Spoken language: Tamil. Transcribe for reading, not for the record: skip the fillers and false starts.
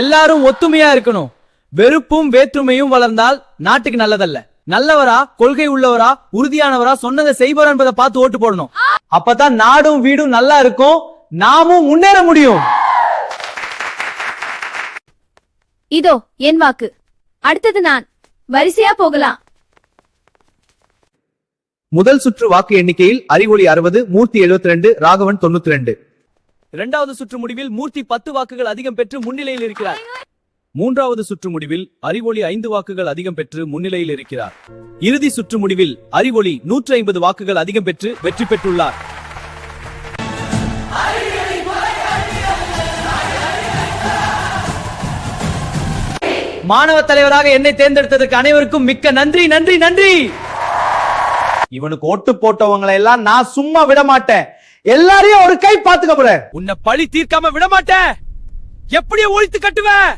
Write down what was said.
எல்லாரும் ஒத்துமையா இருக்கணும். வெறுப்பும் வேற்றுமையும் வளர்ந்தால் நாட்டுக்கு நல்லதல்ல. நல்லவரா, கொள்கை உள்ளவரா, உறுதியானவரா, சொன்னதை செய்வார் என்பதை பார்த்து ஓட்டு போடணும். அப்பதான் நாடும் வீடும் நல்லா இருக்கும், நாமும் முன்னேற முடியும். இதோ என் வாக்கு. அடுத்தது நான். வரிசையா போகலாம். முதல் சுற்று வாக்கு எண்ணிக்கையில் அறிவொளி 60, மூர்த்தி 72, ராகவன் 92. இரண்டாவது சுற்று முடிவில் மூர்த்தி 10 வாக்குகள் அதிகம் பெற்று முன்னிலையில் இருக்கிறார். மூன்றாவது சுற்று முடிவில் அறிவொளி 5 வாக்குகள் அதிகம் பெற்று முன்னிலையில் இருக்கிறார். இறுதி சுற்று முடிவில் அறிவொளி 150 வாக்குகள் அதிகம் பெற்று வெற்றி பெற்றுள்ளார். மாணவ தலைவராக என்னை தேர்ந்தெடுத்ததற்கு அனைவருக்கும் மிக்க நன்றி நன்றி நன்றி. இவனுக்கு ஓட்டு போட்டவங்களை எல்லாம் நான் சும்மா விட மாட்டேன். எல்லாரையும் ஒரு கை பாத்துக்க போறேன். உன்னை பழி தீர்க்காம விட மாட்டேன். எப்படியே ஒழித்து கட்டுவேன்.